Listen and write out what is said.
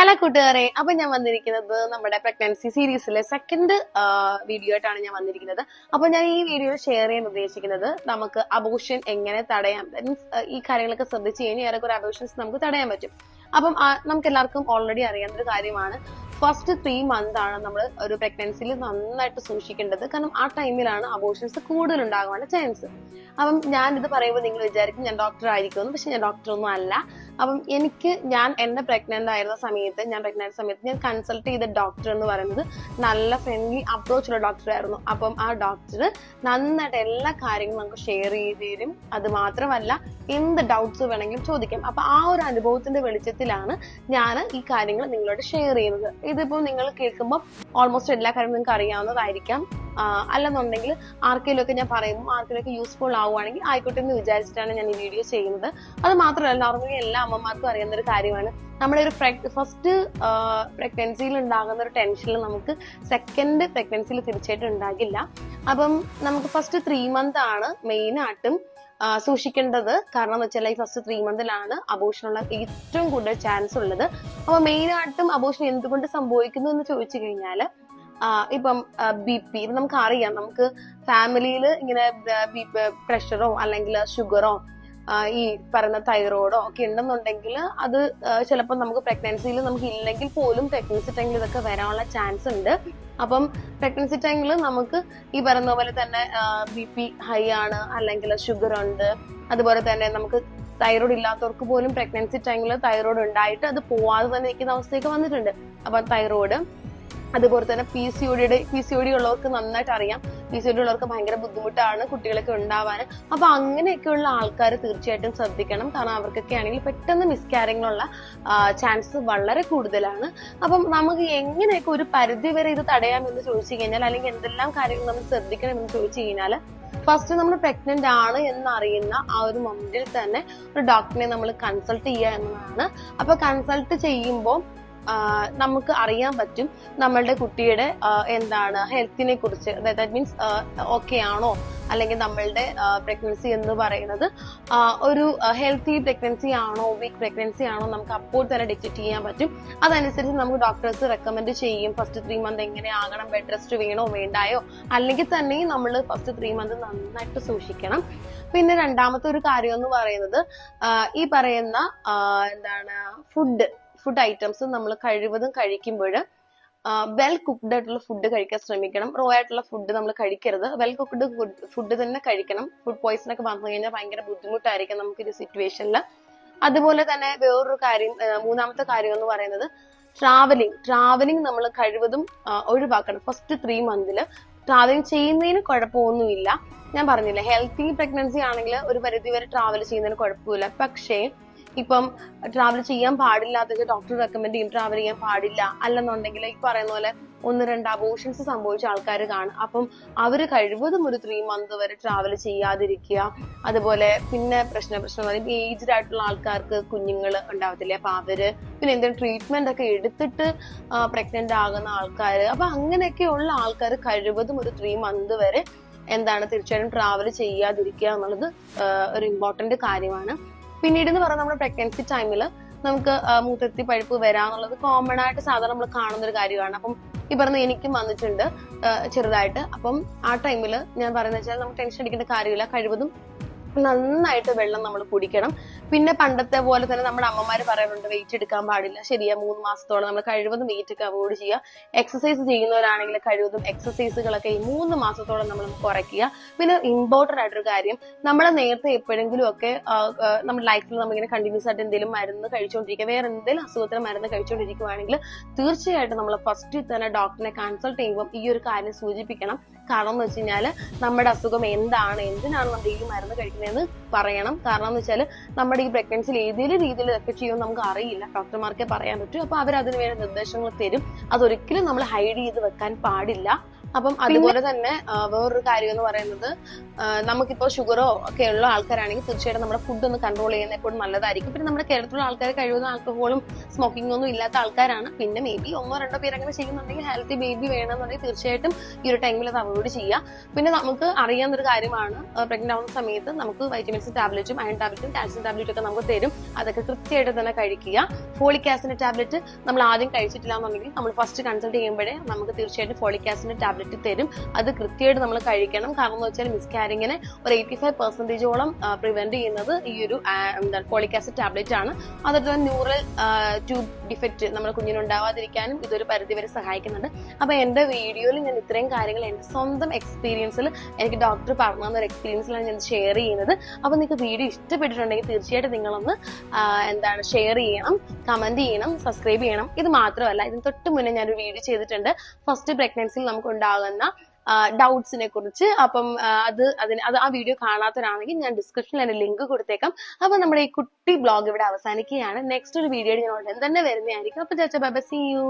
Hello കൂട്ടുകാരെ, അപ്പൊ ഞാൻ വന്നിരിക്കുന്നത് നമ്മുടെ പ്രഗ്നൻസി സീരീസിലെ സെക്കൻഡ് വീഡിയോ ആയിട്ടാണ് ഞാൻ വന്നിരിക്കുന്നത്. അപ്പൊ ഞാൻ ഈ വീഡിയോ ഷെയർ ചെയ്യാൻ ഉദ്ദേശിക്കുന്നത് നമുക്ക് അബോർഷൻ എങ്ങനെ തടയാം, മീൻസ് ഈ കാര്യങ്ങളൊക്കെ ശ്രദ്ധിച്ചു കഴിഞ്ഞാൽ ഏറെക്കുറെ അബോർഷൻസ് നമുക്ക് തടയാൻ പറ്റും. അപ്പം നമുക്ക് എല്ലാവർക്കും ഓൾറെഡി അറിയാവുന്ന ഒരു കാര്യമാണ്, ഫസ്റ്റ് 3 months ആണ് നമ്മൾ ഒരു പ്രഗ്നൻസിയിൽ നന്നായിട്ട് സൂക്ഷിക്കേണ്ടത്. കാരണം ആ ടൈമിലാണ് അബോർഷൻസ് കൂടുതൽ ഉണ്ടാകാനുള്ള ചാൻസ്. അപ്പം ഞാൻ ഇത് പറയുമ്പോൾ നിങ്ങൾ വിചാരിക്കും ഞാൻ ഡോക്ടർ ആയിരിക്കുമെന്ന്, പക്ഷെ ഞാൻ ഡോക്ടർ ഒന്നും അല്ല. അപ്പം ഞാൻ എന്നെ പ്രഗ്നന്റ് ആയിരുന്ന സമയത്ത് ഞാൻ കൺസൾട്ട് ചെയ്ത ഡോക്ടർ എന്ന് പറയുന്നത് നല്ല ഫ്രണ്ട്ലി അപ്രോച്ചുള്ള ഡോക്ടർ ആയിരുന്നു. അപ്പം ആ ഡോക്ടർ നന്നായിട്ട് എല്ലാ കാര്യങ്ങളും നമുക്ക് ഷെയർ ചെയ്ത് തരും. അത് മാത്രമല്ല എന്ത് ഡൗട്ട്സ് വേണമെങ്കിലും ചോദിക്കാം. അപ്പൊ ആ ഒരു അനുഭവത്തിന്റെ വെളിച്ചത്തിലാണ് ഞാൻ ഈ കാര്യങ്ങൾ നിങ്ങളോട് ഷെയർ ചെയ്യുന്നത്. ഇതിപ്പോ നിങ്ങൾ കേൾക്കുമ്പോൾ ഓൾമോസ്റ്റ് എല്ലാ കാര്യങ്ങളും നിങ്ങൾക്ക് അറിയാവുന്നതായിരിക്കാം. അല്ലെന്നുണ്ടെങ്കിൽ ആർക്കെങ്കിലും ഒക്കെ ഞാൻ പറയുമ്പോൾ ആർക്കെങ്കിലും യൂസ്ഫുൾ ആവുകയാണെങ്കിൽ ആയിക്കോട്ടെ എന്ന് വിചാരിച്ചിട്ടാണ് ഞാൻ ഈ വീഡിയോ ചെയ്യുന്നത്. അത് മാത്രമല്ല, നോർമലി എല്ലാ അമ്മമാർക്കും അറിയുന്ന ഒരു കാര്യമാണ്, നമ്മുടെ ഒരു ഫസ്റ്റ് പ്രഗ്നൻസിയിൽ ഉണ്ടാകുന്ന ഒരു ടെൻഷനിൽ നമുക്ക് സെക്കൻഡ് പ്രഗ്നൻസിയിൽ തീർച്ചയായിട്ടും ഉണ്ടാകില്ല. അപ്പം നമുക്ക് ഫസ്റ്റ് 3 months ആണ് മെയിൻ ആയിട്ടും സൂക്ഷിക്കേണ്ടത്. കാരണം എന്ന് വെച്ചാൽ ഈ ഫസ്റ്റ് 3 monthsലാണ് അബോർഷനുള്ള ഏറ്റവും കൂടുതൽ ചാൻസ് ഉള്ളത്. അപ്പൊ മെയിൻ ആയിട്ടും അബോർഷൻ എന്തുകൊണ്ട് സംഭവിക്കുന്നു എന്ന് ചോദിച്ചു കഴിഞ്ഞാല്, ഇപ്പം BP നമുക്ക് അറിയാം, നമുക്ക് ഫാമിലിയിൽ ഇങ്ങനെ പ്രഷറോ അല്ലെങ്കിൽ ഷുഗറോ ഈ പറയുന്ന തൈറോയിഡോ ഒക്കെ ഉണ്ടെന്നുണ്ടെങ്കിൽ അത് ചിലപ്പോൾ നമുക്ക് പ്രഗ്നൻസിയിൽ നമുക്ക് ഇല്ലെങ്കിൽ പോലും പ്രഗ്നൻസി ടൈമിൽ ഇതൊക്കെ വരാനുള്ള ചാൻസ് ഉണ്ട്. അപ്പം പ്രഗ്നൻസി ടൈമിൽ നമുക്ക് ഈ പറയുന്ന പോലെ തന്നെ BP ഹൈ ആണ്, അല്ലെങ്കിൽ ഷുഗർ ഉണ്ട്. അതുപോലെ തന്നെ നമുക്ക് തൈറോയ്ഡ് ഇല്ലാത്തവർക്ക് പോലും പ്രഗ്നൻസി ടൈമിൽ തൈറോയ്ഡ് ഉണ്ടായിട്ട് അത് പോവാതെ തന്നെ ഇരിക്കുന്ന അവസ്ഥയൊക്കെ വന്നിട്ടുണ്ട്. അപ്പൊ തൈറോയ്ഡ്, അതുപോലെ തന്നെ PCOD ഉള്ളവർക്ക് നന്നായിട്ട് അറിയാം. PCOD ഉള്ളവർക്ക് ഭയങ്കര ബുദ്ധിമുട്ടാണ് കുട്ടികളൊക്കെ ഉണ്ടാവാൻ. അപ്പൊ അങ്ങനെയൊക്കെയുള്ള ആൾക്കാർ തീർച്ചയായിട്ടും ശ്രദ്ധിക്കണം. കാരണം അവർക്കൊക്കെ ആണെങ്കിൽ പെട്ടെന്ന് മിസ്കാരിങ്ങുള്ള ചാൻസ് വളരെ കൂടുതലാണ്. അപ്പം നമുക്ക് എങ്ങനെയൊക്കെ ഒരു പരിധി വരെ ഇത് തടയാമെന്ന് ചോദിച്ചു കഴിഞ്ഞാൽ, അല്ലെങ്കിൽ എന്തെല്ലാം കാര്യങ്ങൾ നമ്മൾ ശ്രദ്ധിക്കണം എന്ന് ചോദിച്ചു കഴിഞ്ഞാൽ, ഫസ്റ്റ് നമ്മൾ പ്രഗ്നന്റ് ആണ് എന്നറിയുന്ന ആ ഒരു മൊമെന്റിൽ തന്നെ ഒരു ഡോക്ടറിനെ നമ്മൾ കൺസൾട്ട് ചെയ്യുക എന്നതാണ്. അപ്പൊ കൺസൾട്ട് ചെയ്യുമ്പോൾ നമുക്ക് അറിയാൻ പറ്റും നമ്മളുടെ കുട്ടിയുടെ എന്താണ് ഹെൽത്തിനെ കുറിച്ച്. ദാറ്റ് മീൻസ് ഓക്കെ ആണോ, അല്ലെങ്കിൽ നമ്മളുടെ പ്രഗ്നൻസി എന്ന് പറയുന്നത് ഒരു ഹെൽത്തി പ്രഗ്നൻസി ആണോ വീക്ക് പ്രഗ്നൻസി ആണോ നമുക്ക് അപ്പോൾ തന്നെ ഡിറ്റക്ട് ചെയ്യാൻ പറ്റും. അതനുസരിച്ച് നമുക്ക് ഡോക്ടേഴ്സ് റെക്കമെൻഡ് ചെയ്യും ഫസ്റ്റ് 3 months എങ്ങനെ ആകണം, ബെഡ് റെസ്റ്റ് വേണോ വേണ്ടായോ, അല്ലെങ്കിൽ തന്നെ നമ്മൾ ഫസ്റ്റ് 3 months നന്നായിട്ട് സൂക്ഷിക്കണം. പിന്നെ രണ്ടാമത്തെ ഒരു കാര്യം എന്ന് പറയുന്നത്, ഈ പറയുന്ന ഫുഡ് ഐറ്റംസ് നമ്മൾ കഴിവതും കഴിക്കുമ്പോൾ വെൽ കുക്ക്ഡ് ആയിട്ടുള്ള ഫുഡ് കഴിക്കാൻ ശ്രമിക്കണം. റോ ആയിട്ടുള്ള ഫുഡ് നമ്മൾ കഴിക്കരുത്. വെൽ കുക്ക്ഡ് ഫുഡ് തന്നെ കഴിക്കണം. ഫുഡ് പോയിസൺ ഒക്കെ വന്നു കഴിഞ്ഞാൽ ഭയങ്കര ബുദ്ധിമുട്ടായിരിക്കും നമുക്ക് ഈ സിറ്റുവേഷനിൽ. അതുപോലെ തന്നെ വേറൊരു കാര്യം, മൂന്നാമത്തെ കാര്യം എന്ന് പറയുന്നത് ട്രാവലിംഗ് നമ്മൾ കഴിവതും ഒഴിവാക്കണം. ഫസ്റ്റ് 3 months ട്രാവലിംഗ് ചെയ്യുന്നതിന് കുഴപ്പമൊന്നുമില്ല. ഞാൻ പറഞ്ഞില്ല, ഹെൽത്തി പ്രഗ്നൻസി ആണെങ്കിൽ ഒരു പരിധി വരെ ട്രാവൽ ചെയ്യുന്നതിന് കുഴപ്പമില്ല. പക്ഷേ ഇപ്പം ട്രാവൽ ചെയ്യാൻ പാടില്ലാത്തത് ഡോക്ടർ റെക്കമെൻഡ് ചെയ്യും, ട്രാവൽ ചെയ്യാൻ പാടില്ല. അല്ലെന്നുണ്ടെങ്കിൽ ഈ പറയുന്ന പോലെ 1-2 അബോർഷൻസ് സംഭവിച്ച ആൾക്കാർ കാണും. അപ്പം അവര് കഴിവതും ഒരു 3 months വരെ ട്രാവൽ ചെയ്യാതിരിക്കുക. അതുപോലെ പിന്നെ പ്രശ്നം ഏജ്ഡ് ആയിട്ടുള്ള ആൾക്കാർക്ക് കുഞ്ഞുങ്ങൾ ഉണ്ടാവത്തില്ലേ, അപ്പൊ അവര് പിന്നെ എന്തെങ്കിലും ട്രീറ്റ്മെന്റ് ഒക്കെ എടുത്തിട്ട് പ്രഗ്നന്റ് ആകുന്ന ആൾക്കാർ, അപ്പൊ അങ്ങനെയൊക്കെയുള്ള ആൾക്കാർ കഴിവതും ഒരു 3 months വരെ തീർച്ചയായിട്ടും ട്രാവൽ ചെയ്യാതിരിക്കുക എന്നുള്ളത് ഒരു ഇമ്പോർട്ടന്റ് കാര്യമാണ്. പിന്നീട് എന്ന് പറഞ്ഞാൽ നമ്മുടെ പ്രഗ്നൻസി ടൈമിൽ നമുക്ക് മൂത്രത്തിൽ പഴുപ്പ് വരാന്നുള്ളത് കോമൺ ആയിട്ട് സാധാരണ നമ്മൾ കാണുന്ന ഒരു കാര്യമാണ്. അപ്പം ഈ പറഞ്ഞ എനിക്കും വന്നിട്ടുണ്ട് ചെറുതായിട്ട്. അപ്പം ആ ടൈമിൽ ഞാൻ പറയുന്നത് വെച്ചാൽ നമുക്ക് ടെൻഷൻ അടിക്കേണ്ട കാര്യമില്ല. കഴിവതും നന്നായിട്ട് വെള്ളം നമ്മൾ കുടിക്കണം. പിന്നെ പണ്ടത്തെ പോലെ തന്നെ നമ്മുടെ അമ്മമാര് പറയാറുണ്ട് വെയിറ്റ് എടുക്കാൻ പാടില്ല. ശരിയാ, 3 മാസത്തോളം നമ്മൾ കഴിവതും വെയിറ്റ് ഒക്കെ അവോയ്ഡ് ചെയ്യുക. എക്സസൈസ് ചെയ്യുന്നവരാണെങ്കിൽ കഴിവതും എക്സസൈസുകളൊക്കെ ഈ 3 മാസത്തോളം നമ്മൾ കുറയ്ക്കുക. പിന്നെ ഇമ്പോർട്ടന്റ് ആയിട്ടൊരു കാര്യം, നമ്മൾ നേരത്തെ എപ്പോഴെങ്കിലും ഒക്കെ നമ്മുടെ ലൈഫിൽ നമ്മളിങ്ങനെ കണ്ടിന്യൂസ് ആയിട്ട് എന്തെങ്കിലും മരുന്ന് കഴിച്ചുകൊണ്ടിരിക്കുക, വേറെ എന്തെങ്കിലും അസുഖത്തിന് മരുന്ന് കഴിച്ചുകൊണ്ടിരിക്കുകയാണെങ്കിൽ തീർച്ചയായിട്ടും നമ്മൾ ഫസ്റ്റ് തന്നെ ഡോക്ടറിനെ കൺസൾട്ട് ചെയ്യുമ്പോൾ ഈ ഒരു കാര്യം സൂചിപ്പിക്കണം. കാരണം എന്ന് വെച്ച് കഴിഞ്ഞാൽ നമ്മുടെ അസുഖം എന്തിനാണ് നമ്മൾ ഈ മരുന്ന് കഴിക്കുന്നതെന്ന് പറയണം. കാരണം എന്ന് വെച്ചാൽ നമ്മുടെ ഈ പ്രഗ്നൻസിയിൽ ഏതെങ്കിലും രീതിയിൽ എഫക്ട് ചെയ്യുമെന്ന് നമുക്ക് അറിയില്ല, ഡോക്ടർമാർക്കേ പറയാൻ പറ്റൂ. അപ്പൊ അവർ അതിന് വേണ്ട നിർദ്ദേശങ്ങൾ തരും. അതൊരിക്കലും നമ്മൾ ഹൈഡ് ചെയ്ത് വെക്കാൻ പാടില്ല. അപ്പം അതുപോലെ തന്നെ വേറൊരു കാര്യം എന്ന് പറയുന്നത്, നമുക്കിപ്പോ ഷുഗറോ ഒക്കെ ഉള്ള ആൾക്കാരാണെങ്കിൽ തീർച്ചയായിട്ടും നമ്മുടെ ഫുഡ് ഒന്ന് കൺട്രോൾ ചെയ്യുന്നത് എപ്പോഴും നല്ലതായിരിക്കും. പിന്നെ നമ്മുടെ കേരളത്തിലുള്ള ആൾക്കാർ കഴിയുന്ന ആൽക്കഹോളും സ്മോക്കിംഗ് ഒന്നും ഇല്ലാത്ത ആൾക്കാരാണ്. പിന്നെ മേ ബി 1-2 പേര് അങ്ങനെ ചെയ്യുന്നുണ്ടെങ്കിൽ ഹെൽത്തി ബേബി വേണമെന്നുണ്ടെങ്കിൽ തീർച്ചയായിട്ടും ഈ ഒരു ടൈമിൽ അത് അവോയ്ഡ് ചെയ്യുക. പിന്നെ നമുക്ക് അറിയാവുന്ന ഒരു കാര്യമാണ്, പ്രഗ്നന്റ് ആവുന്ന സമയത്ത് നമുക്ക് വൈറ്റമിൻസ് ടാബ്ലറ്റും അയൺ ടാബ്ലറ്റും കാൽസ്യം ടാബ്ലറ്റും ഒക്കെ നമുക്ക് തരും. അതൊക്കെ കൃത്യമായിട്ട് തന്നെ കഴിക്കുക. ഫോളിക് ആസിഡ് ടാബ്ലറ്റ് നമ്മൾ ആദ്യം കഴിച്ചിട്ടില്ല എന്നുണ്ടെങ്കിൽ നമ്മൾ ഫസ്റ്റ് കൺസൾട്ട് ചെയ്യുമ്പോഴേ നമുക്ക് തീർച്ചയായിട്ടും ഫോളിക് ആസിഡ് ടാബ്ലറ്റ് തരും. അത് കൃത്യമായിട്ട് നമ്മൾ കഴിക്കണം. കാരണം എന്ന് വെച്ചാൽ മിസ്കാരിങ്ങിനെ ഒരു 85% പ്രിവെന്റ് ചെയ്യുന്നത് ഈ ഒരു ഫോളിക് ആസിഡ് ടാബ്ലറ്റ് ആണ്. അതുപോലെ ന്യൂറൽ ട്യൂബ് ഡിഫക്റ്റ് നമ്മുടെ കുഞ്ഞിനുണ്ടാവാതിരിക്കാനും ഇതൊരു പരിധിവരെ സഹായിക്കുന്നുണ്ട്. അപ്പൊ എന്റെ വീഡിയോയിൽ ഞാൻ ഇത്രയും കാര്യങ്ങൾ എന്റെ സ്വന്തം എക്സ്പീരിയൻസിൽ എനിക്ക് ഡോക്ടർ പറഞ്ഞു തന്ന ഒരു എക്സ്പീരിയൻസിലാണ് ഞാൻ ഷെയർ ചെയ്യുന്നത്. അപ്പൊ നിങ്ങൾക്ക് വീഡിയോ ഇഷ്ടപ്പെട്ടിട്ടുണ്ടെങ്കിൽ തീർച്ചയായിട്ടും നിങ്ങളൊന്ന് ഷെയർ ചെയ്യണം, കമന്റ് ചെയ്യണം, സബ്സ്ക്രൈബ് ചെയ്യണം. ഇത് മാത്രമല്ല, ഇതിന് തൊട്ട് മുന്നേ ഞാനൊരു വീഡിയോ ചെയ്തിട്ടുണ്ട് ഫസ്റ്റ് പ്രഗ്നൻസിയിൽ നമുക്ക് ഉണ്ടാകുന്ന ഡൗട്ട്സിനെ കുറിച്ച്. അപ്പം ആ വീഡിയോ കാണാത്തവരാണെങ്കിൽ ഞാൻ ഡിസ്ക്രിപ്ഷനിൽ അതിന്റെ ലിങ്ക് കൊടുത്തേക്കാം. അപ്പൊ നമ്മുടെ ഈ കുട്ടി ബ്ലോഗ് ഇവിടെ അവസാനിക്കുകയാണ്. നെക്സ്റ്റ് ഒരു വീഡിയോ ഞാൻ ഉടൻ തന്നെ വരുന്നതായിരിക്കും. അപ്പൊ ബൈ ബൈ, സീ യു.